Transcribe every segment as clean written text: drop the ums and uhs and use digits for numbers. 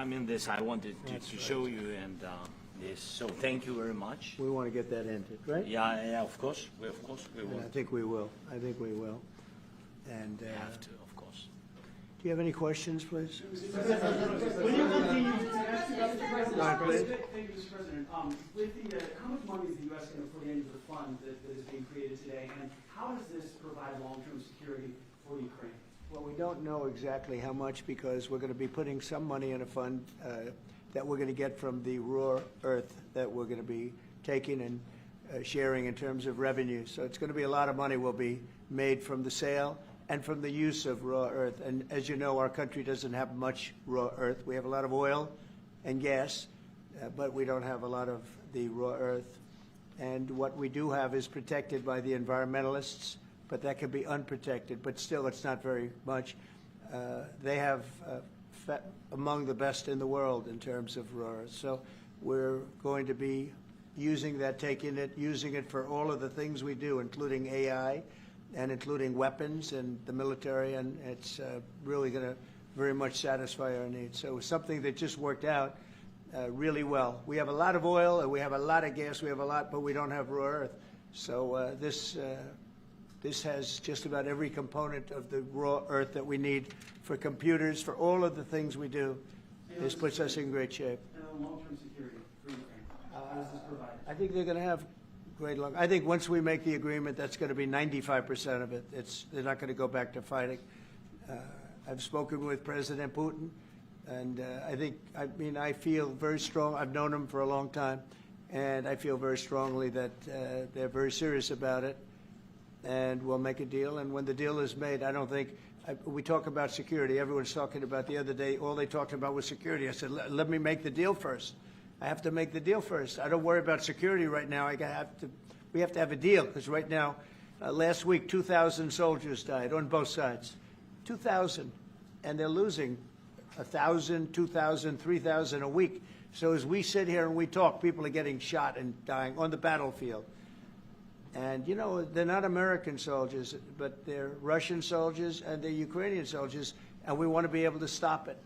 I mean, this I wanted to show you, and this. So thank you very much. We want to get that ended, right? Yeah, of course, we will. And I think we will. I think we will. And We have to, of course. do you have any questions, please? When you continue to ask you about the president, Go ahead, please. thank you, Mr. President. With the, how much money is the U.S. going to put into the fund that is being created today, and how does this provide long-term security for Ukraine? Well, we don't know exactly how much because we're going to be putting some money in a fund that we're going to get from the raw earth that we're going to be taking and sharing in terms of revenue. So it's going to be a lot of money will be made from the sale and from the use of raw earth. And as you know, our country doesn't have much raw earth. We have a lot of oil and gas, but we don't have a lot of the raw earth. And what we do have is protected by the environmentalists, but that can be unprotected. But still, it's not very much. They have among the best in the world in terms of raw earth. So we're going to be using that, taking it, using it for all of the things we do, including AI and including weapons and the military, and it's really going to very much satisfy our needs. So it's something that just worked out really well. We have a lot of oil and we have a lot of gas, we have a lot, but we don't have raw earth. So this has just about every component of the raw earth that we need for computers, for all of the things we do. This puts us in great shape. And long-term security for Ukraine, how does this provide? I think they're going to have great luck. I think once we make the agreement, that's going to be 95% of it. They're not going to go back to fighting. I've spoken with President Putin, and I feel very strong. I've known him for a long time, and I feel very strongly that they're very serious about it, and we'll make a deal. And when the deal is made, I don't think we talk about security. Everyone's talking about the other day, all they talked about was security. I said, let me make the deal first. I have to make the deal first. I don't worry about security right now. We have to have a deal because right now, last week, 2,000 soldiers died on both sides. 2,000. And they're losing 1,000, 2,000, 3,000 a week. So as we sit here and we talk, people are getting shot and dying on the battlefield. And, you know, they're not American soldiers, but they're Russian soldiers and they're Ukrainian soldiers, and we want to be able to stop it.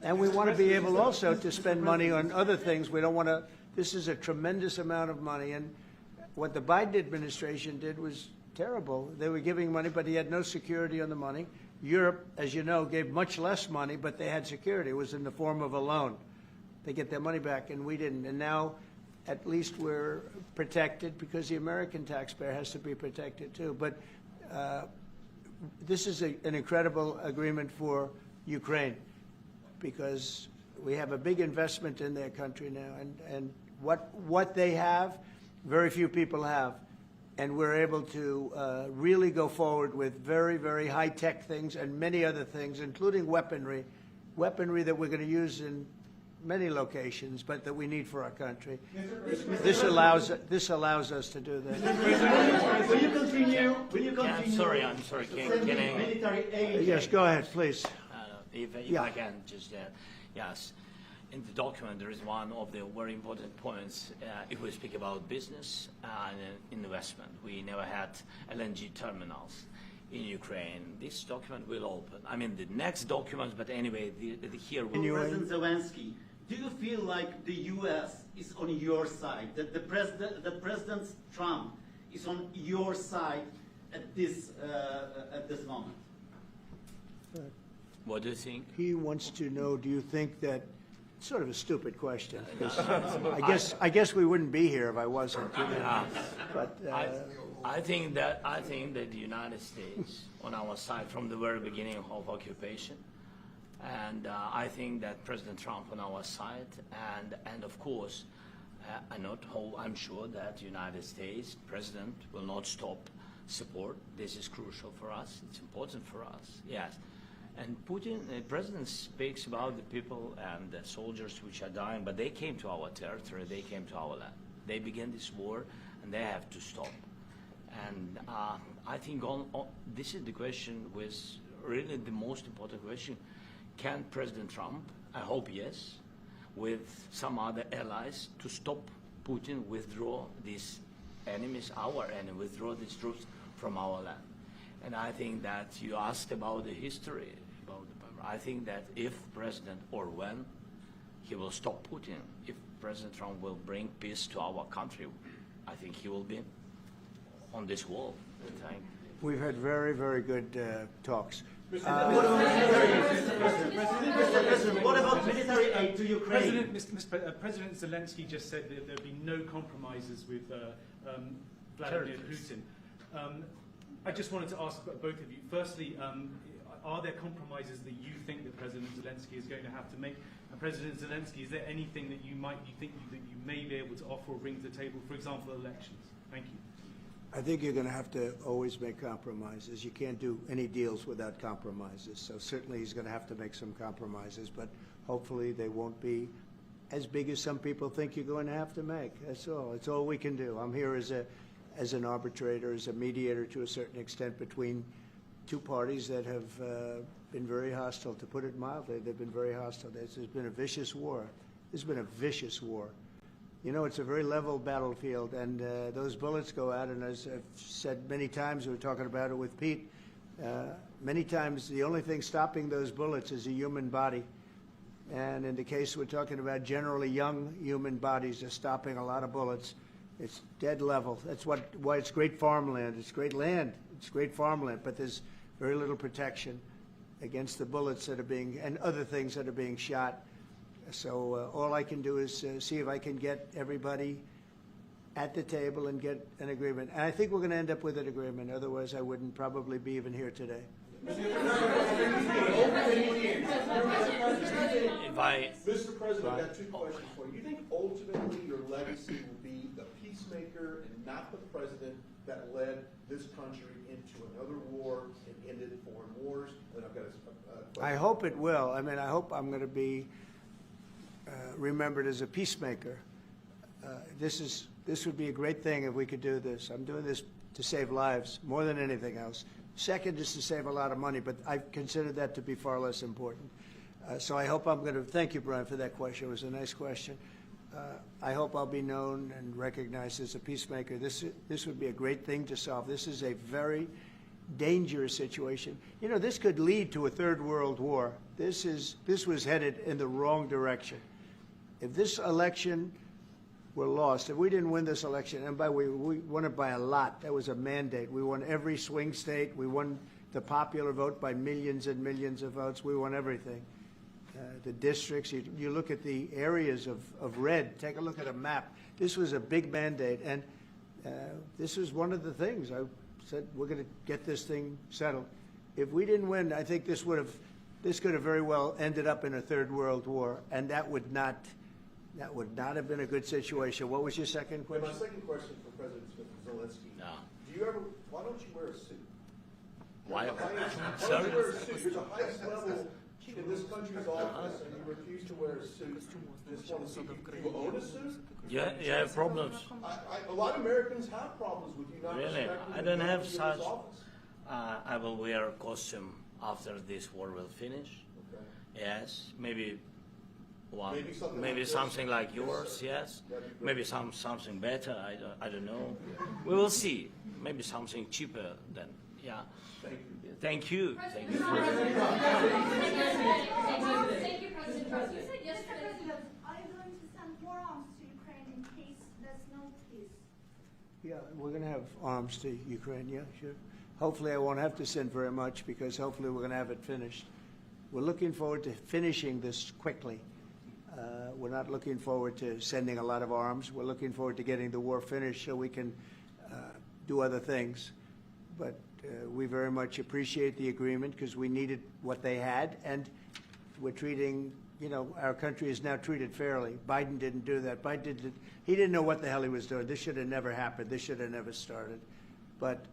And we want to be able also to spend money on other things. We don't want to – this is a tremendous amount of money. And what the Biden administration did was terrible. They were giving money, but he had no security on the money. Europe, as you know, gave much less money, but they had security. It was in the form of a loan. They get their money back, and we didn't. And now at least we're protected because the American taxpayer has to be protected too. But this is an incredible agreement for Ukraine, because we have a big investment in their country now, and what they have, very few people have. And we're able to really go forward with very, very high-tech things and many other things, including weaponry that we're going to use in many locations, but that we need for our country. This allows us to do that. Will you continue? Yeah, I'm sorry. Can I? Military aid. Yes, go ahead, please. If Yeah. I can just, yes. In the document, there is one of the very important points. If we speak about business and investment, we never had LNG terminals in Ukraine. This document will open. I mean, the next document, but anyway, here we President Zelensky, do you feel like the U.S. is on your side? That the President Trump is on your side at this moment? What do you think? He wants to know, do you think that – sort of a stupid question. I guess we wouldn't be here if I wasn't. But I think that the United States on our side from the very beginning of occupation, and I think that President Trump on our side, and of course, I'm sure that the United States President will not stop support. This is crucial for us. It's important for us. Yes. And Putin, the president speaks about the people and the soldiers which are dying, but they came to our territory, they came to our land. They began this war, and they have to stop. And I think this is the question, was really the most important question. Can President Trump, I hope yes, with some other allies, to stop Putin, withdraw these enemies, our enemy, withdraw these troops from our land? And I think that you asked about the history. I think that if President, or when he will stop Putin, if President Trump will bring peace to our country, I think he will be on this wall. We've had very, very good talks. What about military aid to Ukraine? President Zelensky just said that there'd be no compromises with Vladimir Putin. I just wanted to ask both of you. Firstly, are there compromises that you think that President Zelensky is going to have to make? And President Zelensky, is there anything that you think that you may be able to offer or bring to the table, for example, elections? Thank you. I think you're going to have to always make compromises. You can't do any deals without compromises. So certainly he's going to have to make some compromises, but hopefully they won't be as big as some people think you're going to have to make. That's all. It's all we can do. I'm here as an arbitrator, as a mediator to a certain extent between two parties that have been very hostile, to put it mildly. They've been very hostile. There's been a vicious war. There's been a vicious war. You know, it's a very level battlefield, and those bullets go out, and as I've said many times, we were talking about it with Pete, many times the only thing stopping those bullets is a human body. And in the case we're talking about, generally young human bodies are stopping a lot of bullets. It's dead level. That's why it's great farmland. It's great land. It's great farmland, but there's very little protection against the bullets that are being, and other things that are being shot. So all I can do is see if I can get everybody at the table and get an agreement. And I think we're going to end up with an agreement. Otherwise, I wouldn't probably be even here today. Mr. President, I've got two questions for you. You think ultimately your legacy will be the peacemaker and not the president that led this country into another war and ended foreign wars? And I've got a question. I hope it will. I mean, I hope I'm going to be remembered as a peacemaker. This would be a great thing if we could do this. I'm doing this to save lives more than anything else. Second is to save a lot of money, but I consider that to be far less important. So I hope I'm going to, thank you, Brian, for that question. It was a nice question. I hope I'll be known and recognized as a peacemaker. This would be a great thing to solve. This is a very dangerous situation. You know, this could lead to a third world war. This was headed in the wrong direction. If this election were lost, if we didn't win this election, and by the way, we won it by a lot. That was a mandate. We won every swing state. We won the popular vote by millions and millions of votes. We won everything. The districts, you look at the areas of red, take a look at a map. This was a big mandate, and this was one of the things. I said, we're going to get this thing settled. If we didn't win, I think this could have very well ended up in a third world war, and that would not have been a good situation. What was your second question? My second question for President Zelensky. No. Why don't you wear a suit? Why? Why don't you wear a suit? You're the highest level in this country's office, and you refuse to wear a suit. Just want to see, do you own a suit? Yeah, you have problems. A lot of Americans have problems with you not Really? respecting I don't have this such. office. I will wear a costume after this war will finish. Okay. Yes, maybe one, Maybe something like this. like yours. Yes, That'd be great. maybe something better. I don't know. We will see. Maybe something cheaper then. Yeah. Thank you. Thank you. Thank you. Thank you, President Trump. You said yesterday. Are you going to send more arms to Ukraine in case there's no peace? Yeah, we're going to have arms to Ukraine, yeah, sure. Hopefully I won't have to send very much, because hopefully we're going to have it finished. We're looking forward to finishing this quickly. We're not looking forward to sending a lot of arms. We're looking forward to getting the war finished so we can do other things. But we very much appreciate the agreement, because we needed what they had, and we're treating, you know, our country is now treated fairly. Biden didn't do that. He didn't know what the hell he was doing. This should have never happened. This should have never started. But,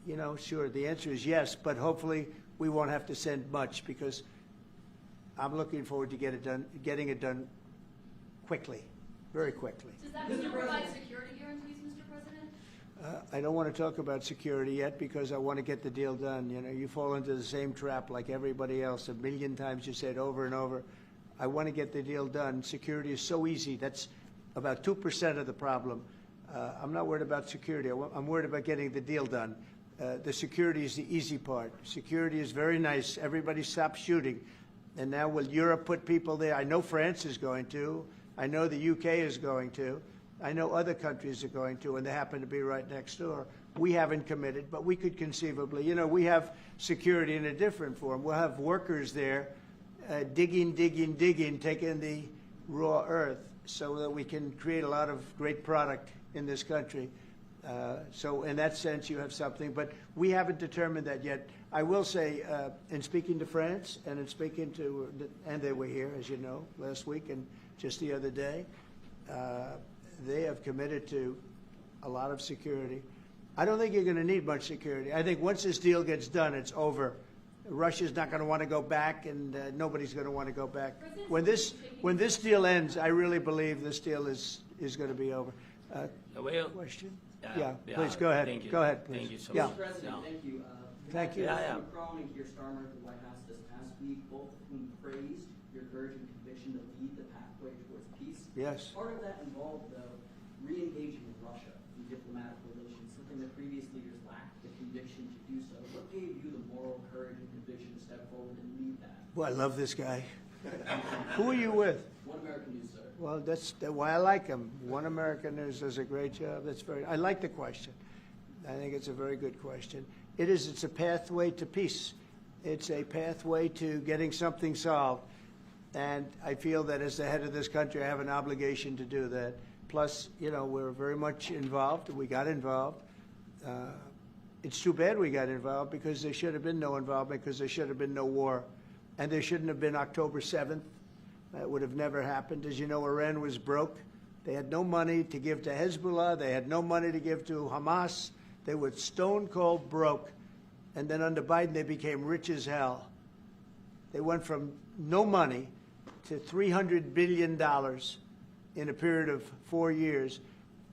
you know, sure, the answer is yes, but hopefully we won't have to send much, because I'm looking forward to getting it done quickly, very quickly. Does that mean you provide security guarantees, Mr. President? I don't want to talk about security yet, because I want to get the deal done. You know, you fall into the same trap like everybody else. A million times you say it over and over. I want to get the deal done. Security is so easy. That's about 2% of the problem. I'm not worried about security. I'm worried about getting the deal done. The security is the easy part. Security is very nice. Everybody stopped shooting. And now will Europe put people there? I know France is going to. I know the UK is going to. I know other countries are going to, and they happen to be right next door. We haven't committed, but we could conceivably. You know, we have security in a different form. We'll have workers there digging, taking the raw earth so that we can create a lot of great product in this country. So in that sense, you have something, but we haven't determined that yet. I will say, in speaking to France and in speaking to, and they were here, as you know, last week and just the other day, they have committed to a lot of security. I don't think you're going to need much security. I think once this deal gets done, it's over. Russia's not going to want to go back, and nobody's going to want to go back. When this deal ends, I really believe this deal is going to be over. Question? Yeah, please go ahead. Thank you. Go ahead, please. Thank you so Yeah. much. Mr. President, Yeah. thank you. Thank you. Yeah. Macron and Keir Starmer at the White House this past week, both of whom praised your courage and conviction to lead the pathway towards peace. Yes. Part of that involved, though, re-engaging with Russia in diplomatic relations, something that previous leaders lacked the conviction to do so. What gave you the moral courage and conviction to step forward and lead that? Well, I love this guy. Who are you with? One American News, sir. Well, that's why I like him. One American News does a great job. I like the question. I think it's a very good question. It's a pathway to peace. It's a pathway to getting something solved. And I feel that as the head of this country, I have an obligation to do that. Plus, you know, we're very much involved. We got involved. It's too bad we got involved because there should have been no involvement because there should have been no war. And there shouldn't have been October 7th. That would have never happened. As you know, Iran was broke. They had no money to give to Hezbollah. They had no money to give to Hamas. They were stone cold broke. And then under Biden, they became rich as hell. They went from no money to $300 billion in a period of 4 years.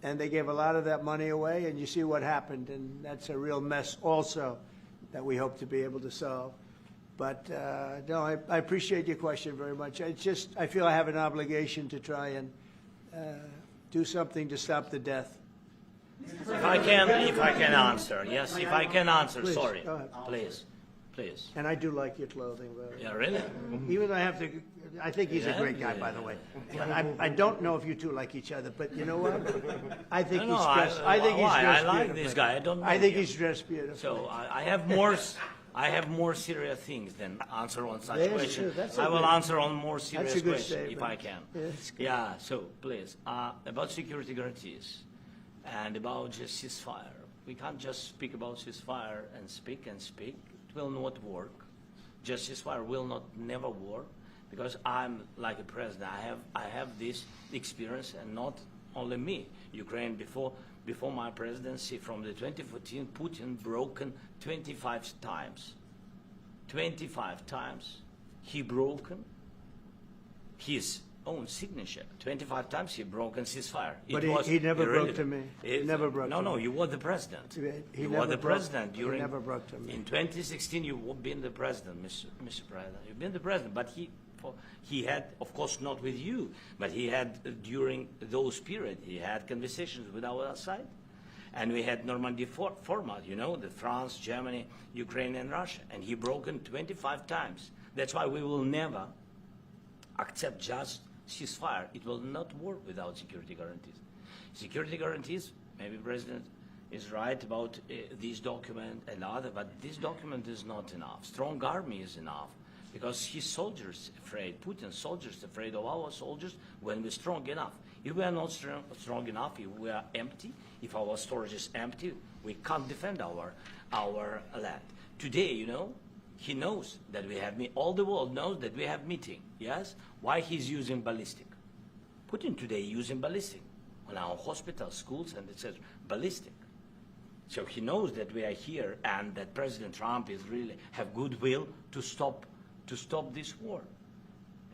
And they gave a lot of that money away, and you see what happened. And that's a real mess also that we hope to be able to solve. But no, I appreciate your question very much. I feel I have an obligation to try and do something to stop the death. If I can answer, yes, if I can answer, Please, sorry, go ahead. please. And I do like your clothing, but Yeah, really? even though I think he's a great guy, by the way. I don't know if you two like each other, but you know what? I think he's dressed. I think he's dressed I like beautifully. this guy. I don't know I think him. he's dressed beautifully. So I have more serious things than answer on such Yes, questions. sure, that's I will okay. answer on more serious a good questions if statement. I can. Yeah, that's good. Yeah, so please, about security guarantees and about just ceasefire. We can't just speak about ceasefire and speak. It will not work. Just ceasefire will never work because I'm like a president. I have this experience, and not only me. Ukraine before my presidency, from the 2014, Putin broken 25 times. 25 times he broken his own signature. 25 times he broken ceasefire. But he never broke to me. He never broke to me. No, you were the president. He You never were the broke- president he during. never broke to me. In 2016, you've been the president, Mr. President. You've been the president, but he had, of course, not with you, but he had during those periods. He had conversations with our side, and we had Normandy format. You know, the France, Germany, Ukraine, and Russia, and he broken 25 times. That's why we will never accept just ceasefire. It will not work without security guarantees. Security guarantees, maybe President is right about this document and other, but this document is not enough. Strong army is enough because his soldiers afraid, Putin's soldiers afraid of our soldiers when we're strong enough. If we are not strong enough, if we are empty, if our storage is empty, we can't defend our land. Today, you know, he knows that we have, all the world knows that we have meeting, yes? Why he's using ballistic? Putin today using ballistic on our hospitals, schools, and it says ballistic. So he knows that we are here and that President Trump is really have goodwill to stop this war.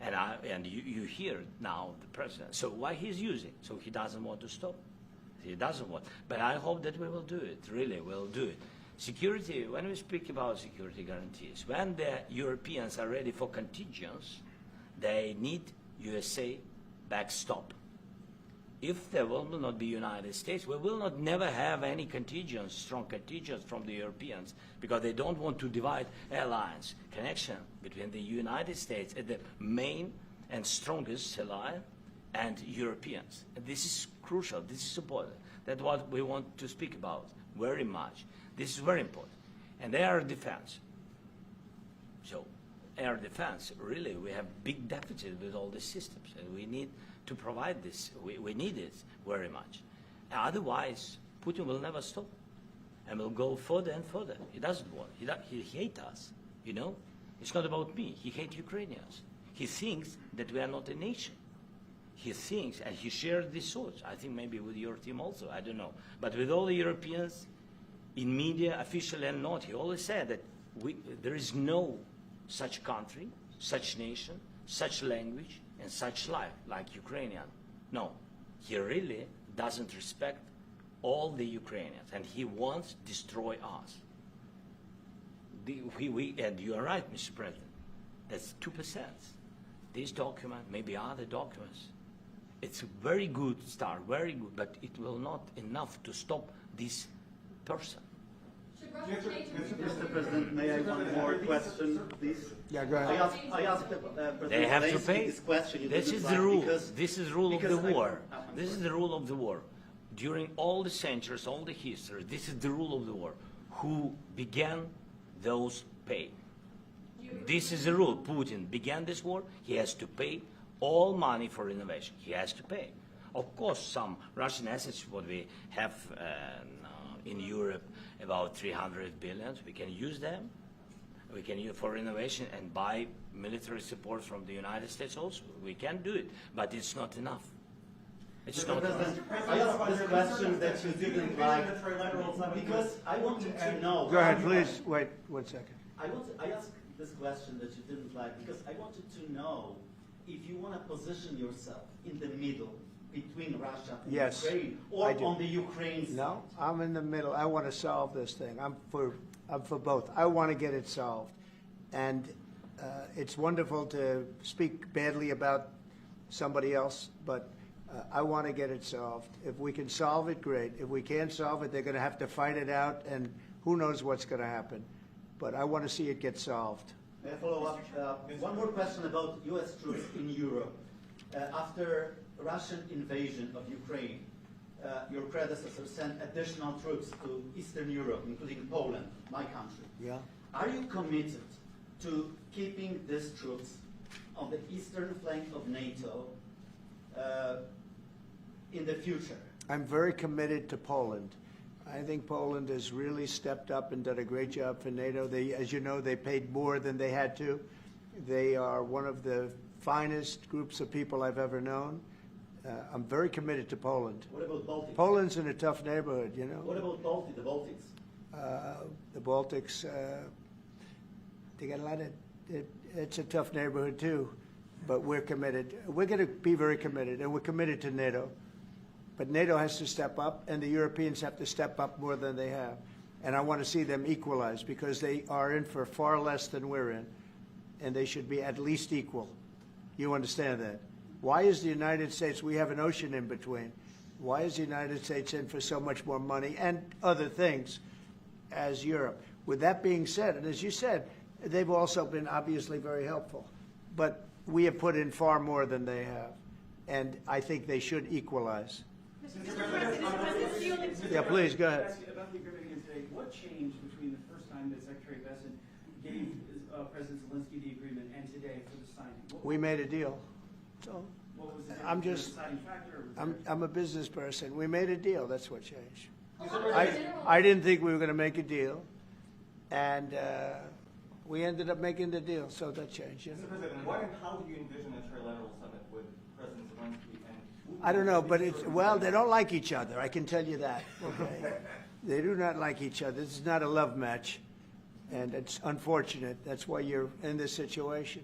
And you hear now the president. So why he's using? So he doesn't want to stop. He doesn't want. But I hope that we will do it. Really, we'll do it. Security, when we speak about security guarantees, when the Europeans are ready for contingents, they need USA backstop. if there will not be United States, we will not never have any contingents, strong contingents from the Europeans, because they don't want to divide alliance connection between the United States as the main and strongest ally and Europeans. And this is crucial. This is important. That's what we want to speak about very much. This is very important. And air defense. So air defense, really, we have big deficit with all the systems, and we need to provide this. We need it very much. Otherwise, Putin will never stop and will go further and further. He doesn't want. He hates us, you know. It's not about me. He hates Ukrainians. He thinks that we are not a nation. He thinks, and he shares these thoughts, I think maybe with your team also, I don't know. But with all the Europeans, in media, official and not, he always said that there is no such country, such nation, such language, and such life like Ukrainian. No, he really doesn't respect all the Ukrainians, and he wants to destroy us. And you are right, Mr. President, that's 2%. This document, maybe other documents, it's a very good start, very good, but it will not enough to stop this person. Should Russia change its Mr. President, may I have one more question, please? Yeah, go ahead. I asked President They have to Zelensky pay. this question. This is the rule. This is the rule of the war. This is the rule of the war. During all the centuries, all the history, this is the rule of the war. Who began, those pay. This is the rule. Putin began this war. He has to pay all money for innovation. He has to pay. Of course, some Russian assets, what we have in Europe, about 300 billion, we can use them. We can use for innovation and buy military support from the United States also. We can do it, but it's not enough. It's not enough. I asked this question that you didn't like because I wanted to know. Go ahead, please. Wait 1 second. I asked this question that you didn't like because I wanted to know if you want to position yourself in the middle between Russia and Yes, Ukraine, I or do. on the Ukraine side. No, I'm in the middle. I want to solve this thing. I'm for both. I want to get it solved. And it's wonderful to speak badly about somebody else, but I want to get it solved. If we can solve it, great. If we can't solve it, they're going to have to fight it out, and who knows what's going to happen. But I want to see it get solved. May I follow up? One more question about U.S. troops in Europe. After Russian invasion of Ukraine, your predecessor sent additional troops to Eastern Europe, including Poland, my country. Yeah. Are you committed to keeping these troops on the eastern flank of NATO in the future? I'm very committed to Poland. I think Poland has really stepped up and done a great job for NATO. They, as you know, they paid more than they had to. They are one of the finest groups of people I've ever known. I'm very committed to Poland. What about Baltics? Poland's in a tough neighborhood, you know. What about the Baltics? The Baltics, they got a lot of, it's a tough neighborhood too, but we're committed. We're going to be very committed, and we're committed to NATO. But NATO has to step up, and the Europeans have to step up more than they have. And I want to see them equalize, because they are in for far less than we're in, and they should be at least equal. You understand that? Why is the United States, we have an ocean in between, why is the United States in for so much more money and other things as Europe? With that being said, and as you said, they've also been obviously very helpful, but we have put in far more than they have, and I think they should equalize. Yeah, please, go ahead. About the agreement again today, what changed between the first time that Secretary Vance gave President Zelensky the agreement and today for the signing? We made a deal. So What was the I'm just, deciding factor? Or was I'm a business person. We made a deal. That's what changed. General- I didn't think we were going to make a deal, and we ended up making the deal, so that changed. You know? Mr. President, what and how do you envision a trilateral summit with President Zelensky and Putin? I don't know, but it's, well, they don't like each other, I can tell you that, okay? They do not like each other. This is not a love match, and it's unfortunate. That's why you're in this situation.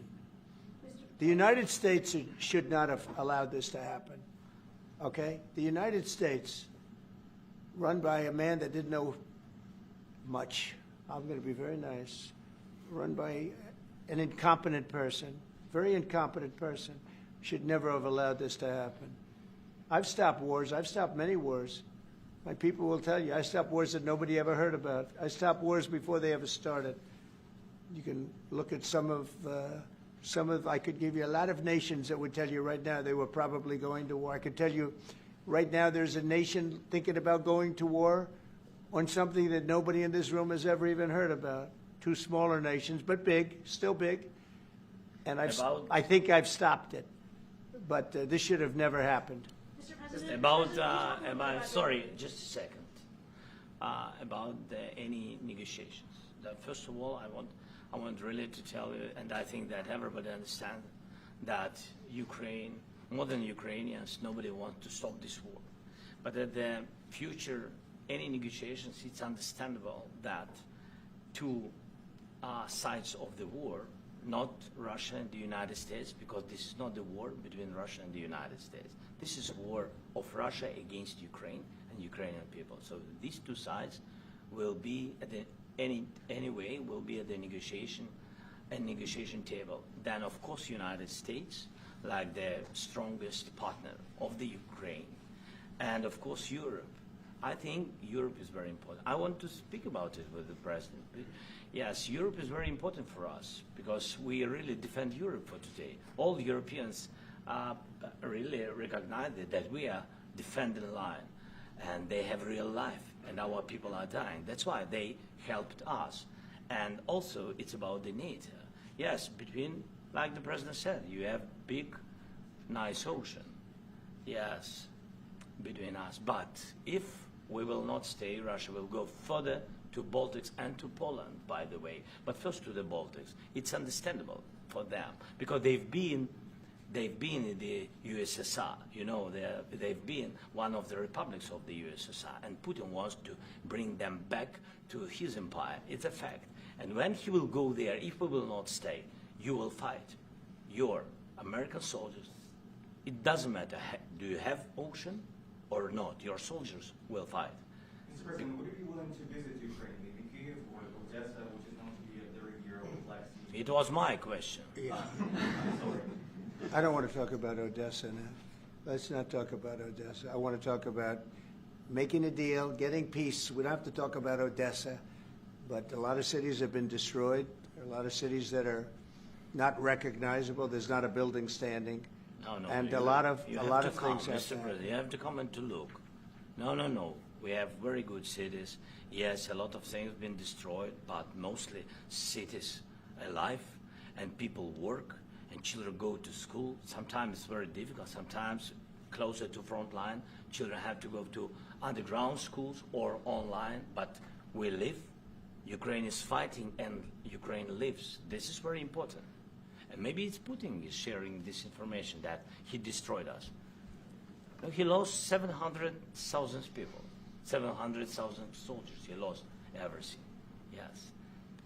The United States should not have allowed this to happen, okay? The United States, run by a man that didn't know much, I'm going to be very nice, run by an incompetent person, very incompetent person, should never have allowed this to happen. I've stopped wars. I've stopped many wars. My people will tell you, I stopped wars that nobody ever heard about. I stopped wars before they ever started. You can look at some of, I could give you a lot of nations that would tell you right now they were probably going to war. I could tell you right now there's a nation thinking about going to war on something that nobody in this room has ever even heard about. Two smaller nations, but big, still big. And I think I've stopped it. But this should have never happened. Mr. President, Sorry, just a second. About any negotiations. First of all, I want really to tell you, and I think that everybody understands that Ukraine, more than Ukrainians, nobody wants to stop this war. But at the future, any negotiations, it's understandable that two sides of the war, not Russia and the United States, because this is not the war between Russia and the United States. This is a war of Russia against Ukraine and Ukrainian people. So these two sides will be at the anyway will be at the negotiation table. Then of course United States, like the strongest partner of the Ukraine, and of course Europe. I think Europe is very important. I want to speak about it with the President. Yes, Europe is very important for us because we really defend Europe for today. All Europeans really recognize that we are defending the line, and they have real life, and our people are dying. That's why they helped us. And also, it's about the NATO. Yes, between, like the President said, you have big, nice ocean. Yes, between us. But if we will not stay, Russia will go further to Baltics and to Poland, by the way. But first to the Baltics. It's understandable for them because they've been in the USSR. You know, they've been one of the republics of the USSR, and Putin wants to bring them back to his empire. It's a fact. And when he will go there, if we will not stay, you will fight. Your American soldiers, it doesn't matter, do you have ocean or not, your soldiers will fight. Mr. President, would you be willing to visit Ukraine, maybe Kyiv or Odessa, which is known to be a third-year-old Black Sea? It was my question. Yeah. I don't want to talk about Odessa now. Let's not talk about Odessa. I want to talk about making a deal, getting peace. We don't have to talk about Odessa, but a lot of cities have been destroyed. There are a lot of cities that are not recognizable. There's not a building standing. No, and a lot of things have President, you have to come and to look. No. We have very good cities. Yes, a lot of things have been destroyed, but mostly cities alive, and people work, and children go to school. Sometimes it's very difficult. Sometimes closer to front line, children have to go to underground schools or online, but we live. Ukraine is fighting, and Ukraine lives. This is very important. And maybe it's Putin is sharing this information that he destroyed us. He lost 700,000 people, 700,000 soldiers. He lost everything. Yes.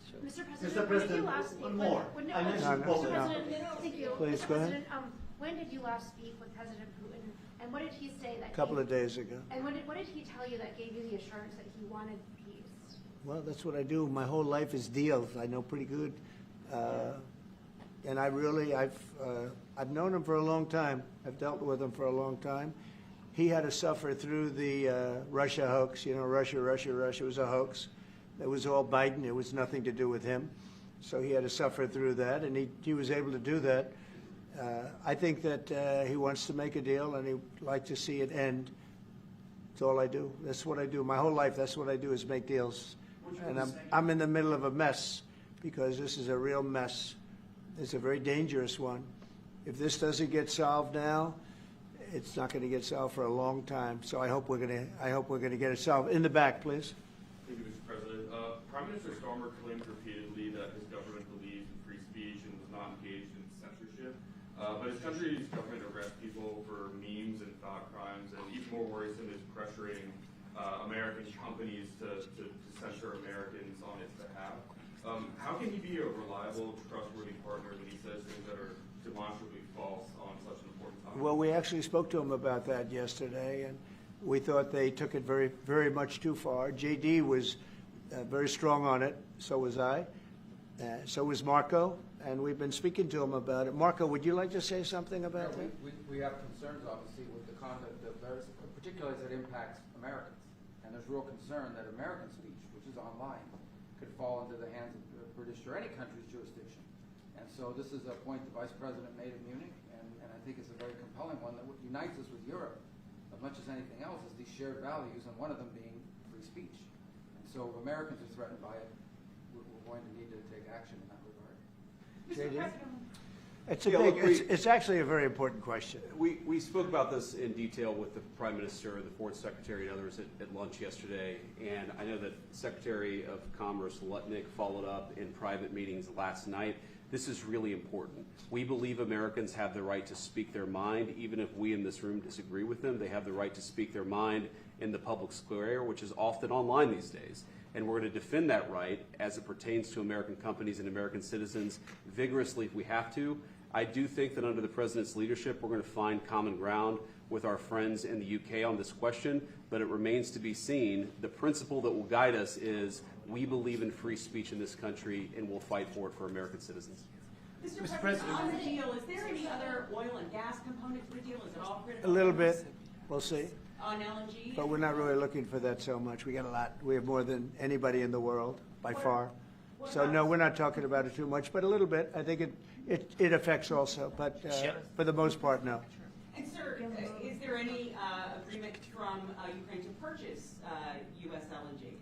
So. Mr. President, one more. I mentioned Poland. Mr. President, thank you. Please, Mr. go ahead. President, when did you last speak with President Putin, and what did he say that? A couple of days ago. And what did he tell you that gave you the assurance that he wanted peace? Well, that's what I do. My whole life is deals. I know pretty good. And I've known him for a long time. I've dealt with him for a long time. He had to suffer through the Russia hoax. You know, Russia was a hoax. It was all Biden. It was nothing to do with him. So he had to suffer through that, and he was able to do that. I think that he wants to make a deal, and he'd like to see it end. That's all I do. That's what I do. My whole life, that's what I do is make deals. And I'm in the middle of a mess because this is a real mess. It's a very dangerous one. If this doesn't get solved now, it's not going to get solved for a long time. So I hope we're going to get it solved. In the back, please. Thank you, Mr. President. Prime Minister Starmer claimed repeatedly that his government believes in free speech and was not engaged in censorship. But his country's government arrests people for memes and thought crimes, and even more worrisome is pressuring American companies to censor Americans on its behalf. How can he be a reliable, trustworthy partner when he says things that are demonstrably false on such an important topic? Well, we actually spoke to him about that yesterday, and we thought they took it very, very much too far. JD was very strong on it. So was I. So was Marco. and we've been speaking to him about it. Marco, would you like to say something about that? We have concerns, obviously, with the conduct of those, particularly as it impacts Americans. And there's real concern that American speech, which is online, could fall into the hands of the British or any country's jurisdiction. And so this is a point the Vice President made in Munich, and I think it's a very compelling one that unites us with Europe as much as anything else is these shared values, and one of them being free speech. And so if Americans are threatened by it, we're going to need to take action in that regard. It's a big, it's actually a very important question. We spoke about this in detail with the Prime Minister, the Foreign Secretary, and others at lunch yesterday. And I know that Secretary of Commerce Lutnick followed up in private meetings last night. This is really important. We believe Americans have the right to speak their mind, even if we in this room disagree with them. They have the right to speak their mind in the public square, which is often online these days. And we're going to defend that right as it pertains to American companies and American citizens vigorously if we have to. I do think that under the President's leadership, we're going to find common ground with our friends in the UK on this question, but it remains to be seen. The principle that will guide us is we believe in free speech in this country, and we'll fight for it for American citizens. Mr. President, on the deal, is there any other oil and gas component to the deal? Is it all critical? A little bit. We'll see. On LNG? But we're not really looking for that so much. We got a lot. We have more than anybody in the world, by far. So no, we're not talking about it too much, but a little bit. I think it affects also, but for the most part, no. And sir, is there any agreement from Ukraine to purchase U.S. LNG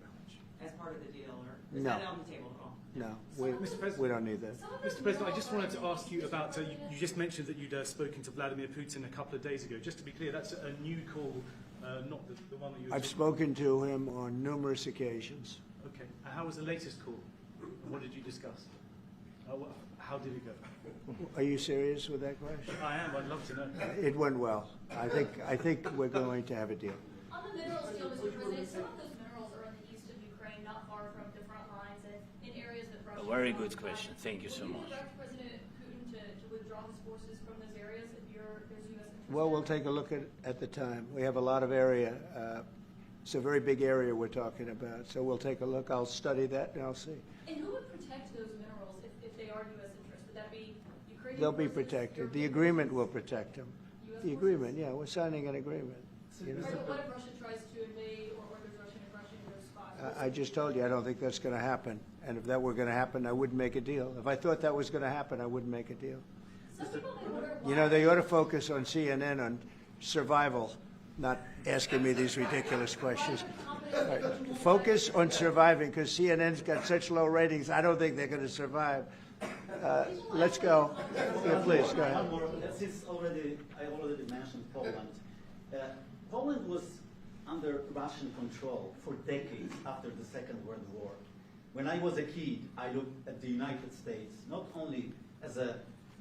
as part of the deal, or is that on the table at all? No, Mr. President, we don't need that. Mr. President, I just wanted to ask you about, you just mentioned that you'd spoken to Vladimir Putin a couple of days ago. Just to be clear, that's a new call, not the one that you were I've spoken to him on numerous occasions. Okay. And how was the latest call? And what did you discuss? How did it go? Are you serious with that question? I am. I'd love to know. It went well. I think we're going to have a deal. On the minerals deal, Mr. President, some of those minerals are in the east of Ukraine, not far from the front lines, and in areas that Russia... A very good question. Thank you so much. Would you direct President Putin to withdraw his forces from those areas if there's U.S. interest? Well, we'll take a look at the time. We have a lot of area. It's a very big area we're talking about, so we'll take a look. I'll study that, and I'll see. And who would protect those minerals if they are U.S. interest? Would that be Ukrainian They'll be forces, protected. The European agreement forces? will protect them. US The agreement, yeah, we're signing an agreement. You know? Right, but what if Russia tries to invade or orders Russian aggression in those spots? I just told you, I don't think that's going to happen. And if that were going to happen, I wouldn't make a deal. If I thought that was going to happen, I wouldn't make a deal. Some people may wonder why... You know, they ought to focus on CNN on survival, not asking me these ridiculous questions. Right. Focus on surviving, because CNN's got such low ratings, I don't think they're going to survive. Let's go. Yeah, please, go ahead. One more. Since I already mentioned Poland. Poland was under Russian control for decades after the Second World War. When I was a kid, I looked at the United States not only as a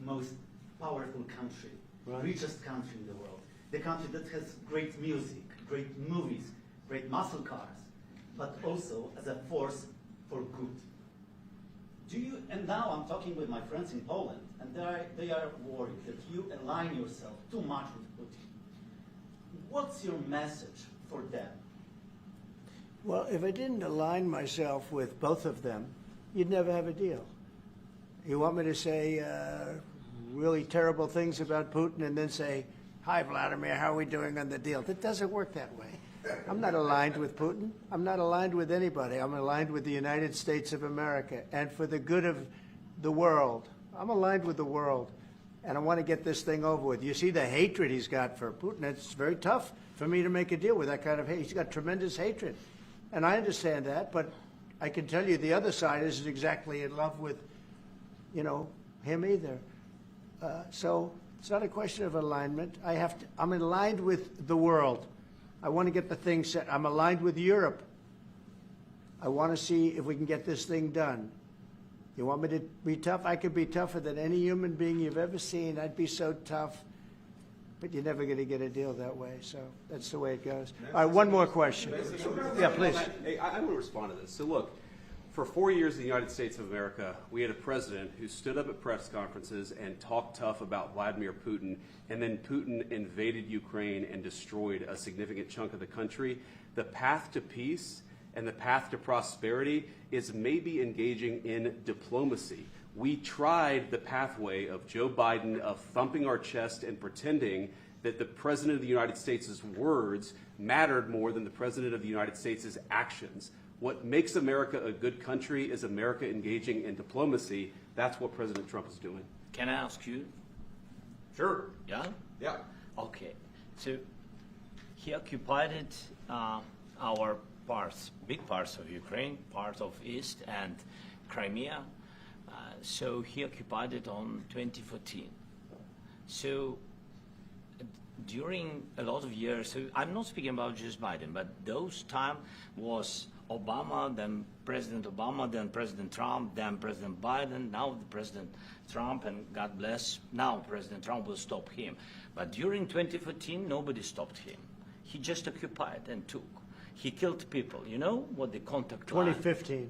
most powerful country, richest country in the world, the country that has great music, great movies, great muscle cars, but also as a force for good. And now I'm talking with my friends in Poland, and they are worried that you align yourself too much with Putin. What's your message for them? Well, if I didn't align myself with both of them, you'd never have a deal. You want me to say really terrible things about Putin and then say, "Hi, Vladimir, how are we doing on the deal?" That doesn't work that way. I'm not aligned with Putin. I'm not aligned with anybody. I'm aligned with the United States of America. And for the good of the world, I'm aligned with the world. And I want to get this thing over with. You see the hatred he's got for Putin. It's very tough for me to make a deal with that kind of hate. He's got tremendous hatred. And I understand that, but I can tell you the other side isn't exactly in love with, him either. So it's not a question of alignment. I'm aligned with the world. I want to get the thing set. I'm aligned with Europe. I want to see if we can get this thing done. You want me to be tough? I could be tougher than any human being you've ever seen. I'd be so tough. But you're never going to get a deal that way. So that's the way it goes. All right, one more question. Yeah, please. Hey, I want to respond to this. So look, for 4 years in the United States of America, we had a president who stood up at press conferences and talked tough about Vladimir Putin, and then Putin invaded Ukraine and destroyed a significant chunk of the country. The path to peace and the path to prosperity is maybe engaging in diplomacy. We tried the pathway of Joe Biden of thumping our chest and pretending that the President of the United States' words mattered more than the President of the United States' actions. What makes America a good country is America engaging in diplomacy. That's what President Trump is doing. Can I ask you? Sure. Yeah? Yeah. Okay. So he occupied it, our parts, big parts of Ukraine, part of East and Crimea. So he occupied it on 2014. So during a lot of years, so I'm not speaking about just Biden, but those time was Obama, then President Obama, then President Trump, then President Biden, now the President Trump, and God bless, now President Trump will stop him. But during 2014, nobody stopped him. He just occupied and took. He killed people. You know what the contact line? 2015.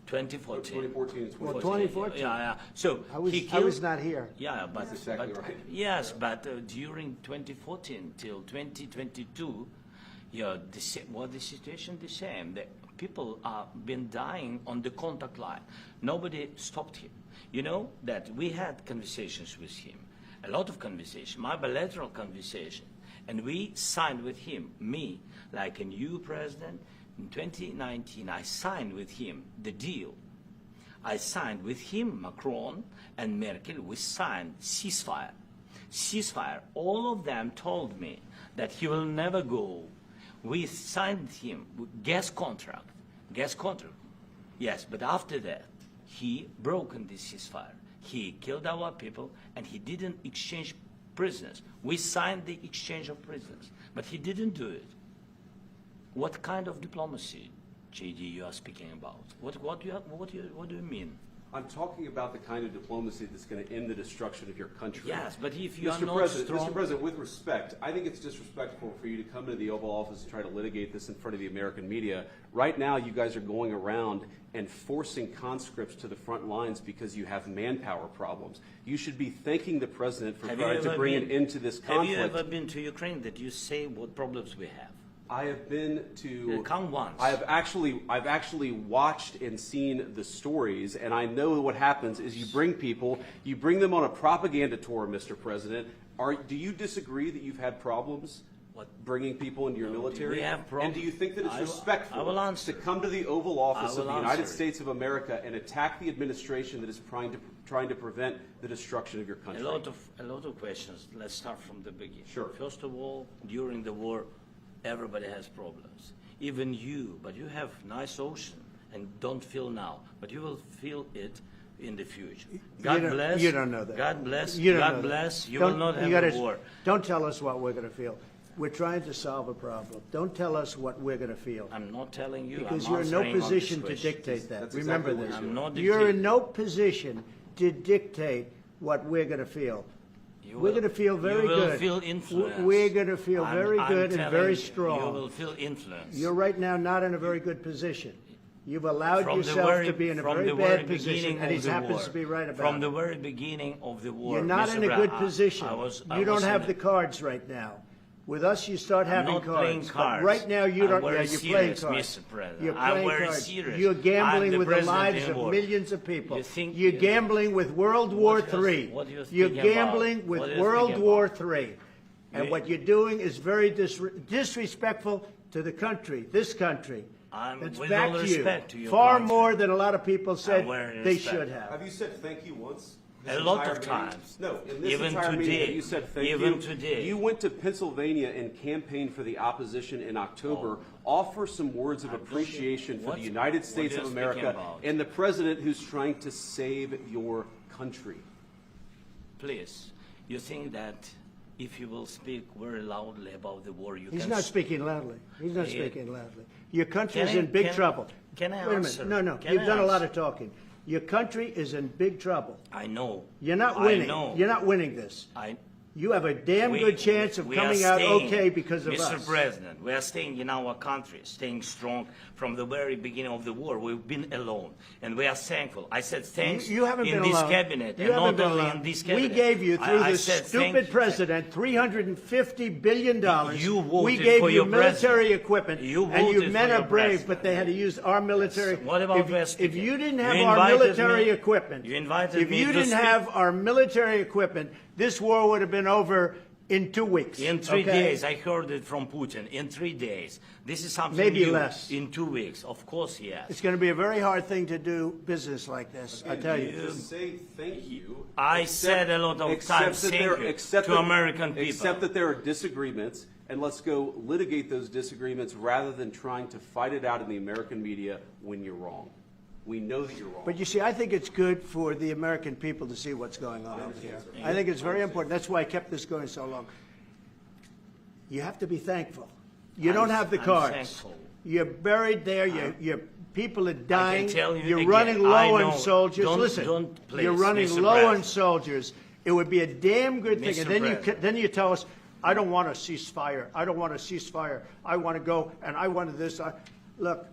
2014. 2014 and 2014. Well, 2014. Yeah. So I was not here. Yeah, but, That's exactly but right. yes, but during 2014 till 2022, yeah, the situation the same. The people are been dying on the contact line. Nobody stopped him. You know that we had conversations with him, a lot of conversation, my bilateral conversation, and we signed with him, me, like a new president. In 2019, I signed with him the deal. I signed with him, Macron and Merkel, we signed ceasefire. Ceasefire. All of them told me that he will never go. We signed him with gas contract. Gas contract. Yes, but after that, he broken this ceasefire. He killed our people, and he didn't exchange prisoners. We signed the exchange of prisoners, but he didn't do it. What kind of diplomacy, JD, you are speaking about? What do you mean? I'm talking about the kind of diplomacy that's going to end the destruction of your country. Yes, but if you are Mr. not President, strong... Mr. President, with respect, I think it's disrespectful for you to come into the Oval Office and try to litigate this in front of the American media. Right now, you guys are going around and forcing conscripts to the front lines because you have manpower problems. You should be thanking the President for trying to bring an end to this conflict. Have you ever been to Ukraine that you say what problems we have? I have been to. Come once. I've actually watched and seen the stories, and I know what happens is you bring them on a propaganda tour, Mr. President. Do you disagree that you've had problems bringing people into your military? We have problems. And do you think that it's respectful to come to the Oval Office of the United States of America and attack the administration that is trying to prevent the destruction of your country? A lot of questions. Let's start from the beginning. Sure. First of all, during the war, everybody has problems. Even you, but you have nice ocean and don't feel now, but you will feel it in the future. God bless. You don't know that. God bless. You don't God know bless. that. You will not have a war. Don't tell us what we're going to feel. We're trying to solve a problem. Don't tell us what we're going to feel. I'm not telling you. Because I'm you're in no answering on position this to question. dictate that. That's Remember exactly this. what I'm not You're in dictating. no position to dictate what we're going to feel. We're going to feel very you will good. Feel influence. We're going to feel very good and very strong. You will feel influence. You're right now not in a very good position. You've allowed yourself to be in a very bad position, and he happens to be right about it. From the very beginning of the war. You're not in a good position. I You don't was have the cards right now. With us, you start having not cards. playing But cards. right now, you don't. I'm very You're playing serious, cards. Mr. President. You're I'm playing very cards. serious. You're I'm gambling the with the president lives in of war. millions of people. You think You're you- gambling with World War What do you- III. what do you You're think about? gambling with What do you World think War about? III. And You- what you're doing is very disrespectful to the country, this country. That's with back all to you. respect to your Far country. more than a lot of people said very they respect. should have. Have you said thank you once? A lot of times. No, in this Even entire meeting, today. have you said thank Even you. today. You went to Pennsylvania and campaigned for the opposition in October. Offer some words of appreciation for the United States what of are you speaking America about? and the president who's trying to save your country. Please, you think that if you will speak very loudly about the war, you He's can... not speaking loudly. He's not Yeah. speaking loudly. Your country is Can I- in big can- trouble. can I Wait a answer? minute. No. Can You've I done a lot answer? of talking. Your country is in big trouble. I know. You're not I winning. know. You're not winning this. you have a damn good chance of we are coming out staying, okay because of Mr. us. President, we are staying in our country, staying strong from the very beginning of the war. We've been alone, and we are thankful. I said thanks You haven't in been this alone. cabinet, You and haven't not been only alone. in this cabinet. We gave you, through I this said thank stupid you. president, $350 billion. You voted we gave for you your military president. equipment, You and you voted men for are your brave, president. but they had to use our military. What about if West you didn't You have our invited military me- equipment, you invited if me you to didn't speak- have our military equipment, this war would have been over in 2 weeks. In 3 okay? days, I heard it from Putin. In 3 days, this is something Maybe new. less. In 2 weeks, of course, yes. It's going to be a very hard thing to do business like this, I tell you. Just say thank you. I said a lot of times that thank there- you except to that- American people. Except that there are disagreements, and let's go litigate those disagreements rather than trying to fight it out in the American media when you're wrong. We know that you're wrong. But you see, I think it's good for the American people to see what's going on over here. I think it's very important. That's why I kept this going so long. You have to be thankful. You don't have the I'm cards. thankful. You're buried there. Your people are dying. tell you You're again, running I low know. on soldiers. Don't- Listen, don't, please, you're running Mr. low on President. soldiers. It would be a damn good thing. Mr. And then President. then you tell us, I don't want a ceasefire. I don't want a ceasefire. I want to go and I want this. Look,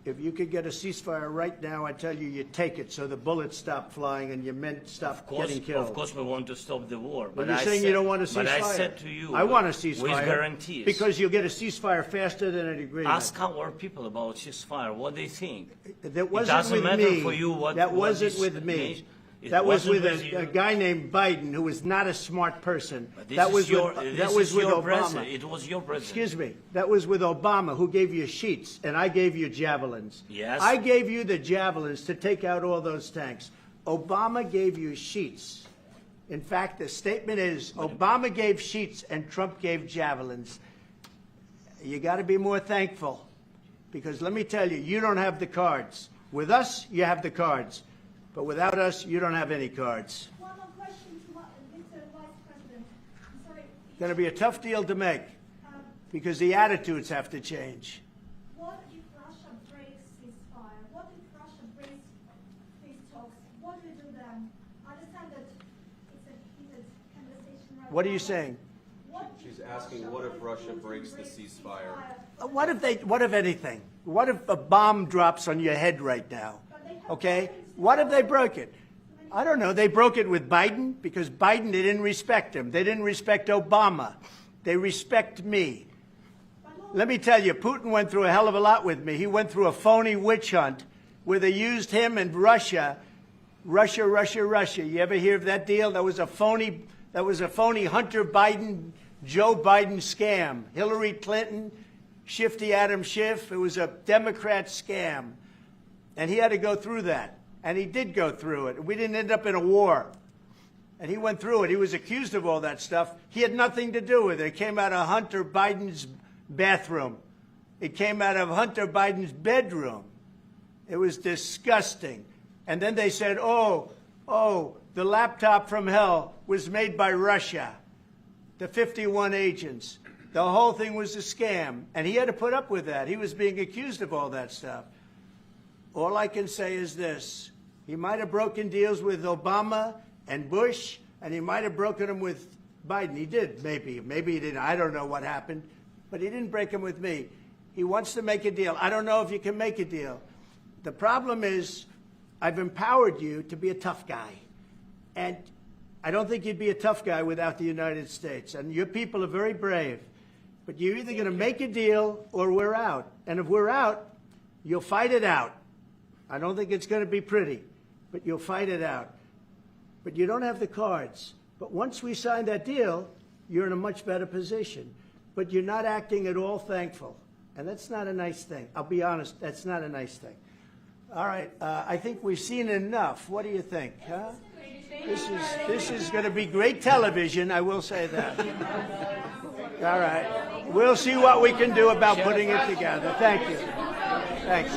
if you could get a ceasefire right now, I tell you, you take it so the bullets stop flying and your men stop getting killed. Of course, we want to stop the war. But But you're I saying said, you don't want a ceasefire. But I said to you, I want a ceasefire. with guarantees. Because you'll get a ceasefire faster than an agreement. Ask our people about ceasefire, what they think. That wasn't it doesn't with matter me. for you what. That what wasn't this with me. nation- it That was wasn't with you. a guy named Biden, who was not a smart person. But this That is was your, with, this that was is with your Obama. president. It was your president. Excuse me. That was with Obama, who gave you sheets, and I gave you javelins. Yes. I gave you the javelins to take out all those tanks. Obama gave you sheets. In fact, the statement is Obama gave sheets and Trump gave javelins. You got to be more thankful, because let me tell you, you don't have the cards. With us, you have the cards. But without us, you don't have any cards. One more question to Mr. Vice President. I'm sorry. Going to be a tough deal to make, because the attitudes have to change. What if Russia breaks ceasefire? What if Russia breaks peace talks? What do you do then? I understand that it's a heated conversation right What are now, you but saying? what if She's asking, what if Russia breaks the ceasefire? What if anything? What if a bomb drops on your head right now? Okay? What if they broke it? I don't know. They broke it with Biden because Biden, they didn't respect him. They didn't respect Obama. They respect me. Let me tell you, Putin went through a hell of a lot with me. He went through a phony witch hunt where they used him and Russia. Russia. You ever hear of that deal? That was a phony Hunter Biden, Joe Biden scam. Hillary Clinton, Shifty Adam Schiff. It was a Democrat scam. And he had to go through that. And he did go through it. We didn't end up in a war. And he went through it. He was accused of all that stuff. He had nothing to do with it. It came out of Hunter Biden's bathroom. It came out of Hunter Biden's bedroom. It was disgusting. And then they said, oh, the laptop from hell was made by Russia. The 51 agents. The whole thing was a scam. And he had to put up with that. He was being accused of all that stuff. All I can say is this. He might have broken deals with Obama and Bush, and he might have broken them with Biden. He did, maybe. Maybe he didn't. I don't know what happened. But he didn't break them with me. He wants to make a deal. I don't know if you can make a deal. The problem is I've empowered you to be a tough guy. And I don't think you'd be a tough guy without the United States. And your people are very brave. But you're either going to make a deal or we're out. And if we're out, you'll fight it out. I don't think it's going to be pretty, but you'll fight it out. But you don't have the cards. But once we sign that deal, you're in a much better position. But you're not acting at all thankful. And that's not a nice thing. I'll be honest, that's not a nice thing. All right, I think we've seen enough. What do you think? Huh? This is going to be great television, I will say that. All right. We'll see what we can do about putting it together. Thank you. Thanks.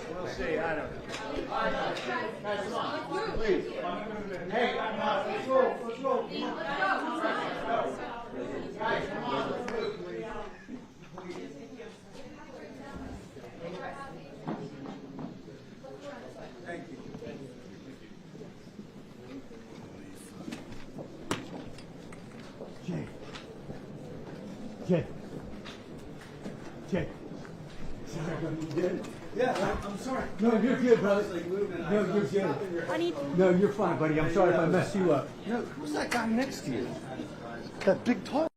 We'll see. I don't know. Guys, come on. Please. Hey, come on. Let's go. Let's go. Come on. Guys, come on. Let's move. Thank you. Jay. Jay. Yeah, I'm sorry. No, you're good, brother. No, you're good. No, you're fine, buddy. I'm sorry if I messed you up. No, who's that guy next to you? That big tall.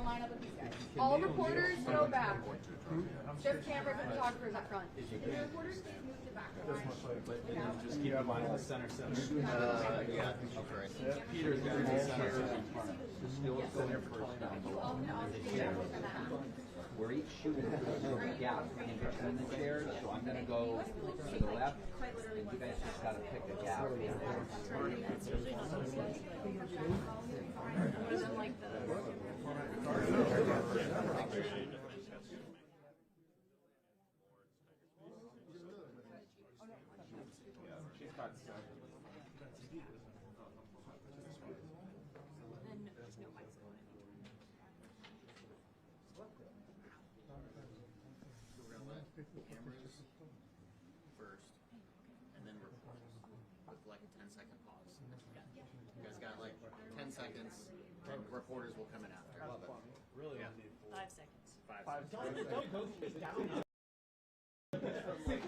Line up with these guys. All reporters go back. Just camera photographers up front. If the reporters can't move to back line. Just keep in mind the center. Yeah, okay. Peter's going to be center. We're each shooting for a gap in between the chairs, so I'm going to go to the left, and you guys just got to pick a gap. Cameras first, and then report with like a 10-second pause. You guys got like 10 seconds, and reporters will come in after. Love it. Really? Yeah. 5 seconds. 5 seconds. Don't go down. Wait,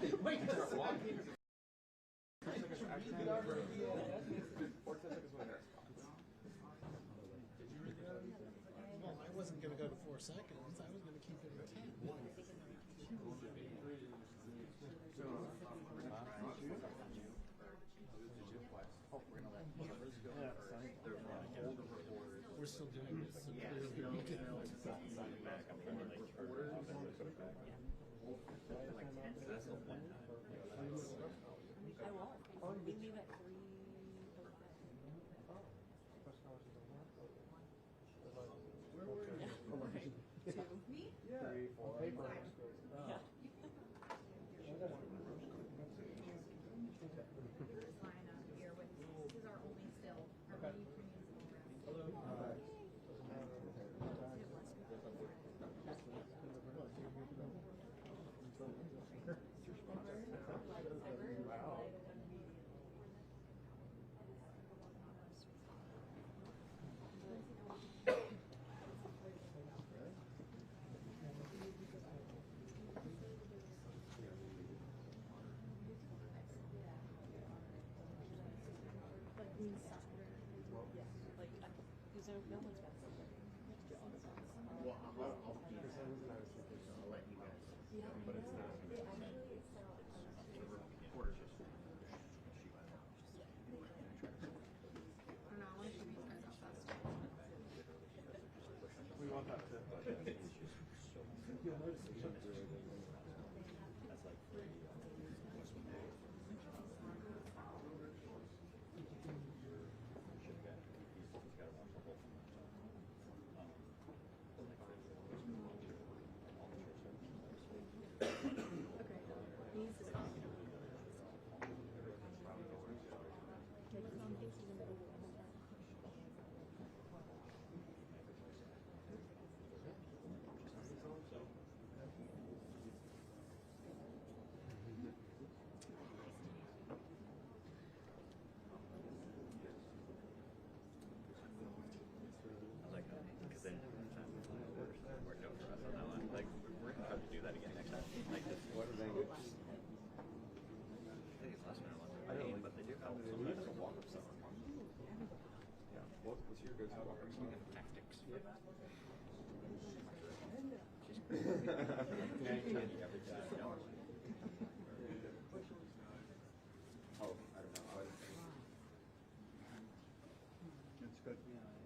Well, I wasn't going to go to 4 seconds. I was going to keep it at 10. We're still doing this. I won't. We leave at 3. Me? Yeah. 3, 4. Paper. Yeah. No one's got something. Well, I'll let you guys. But it's not. Reporters just shoot. We want that to. You'll notice it. That's like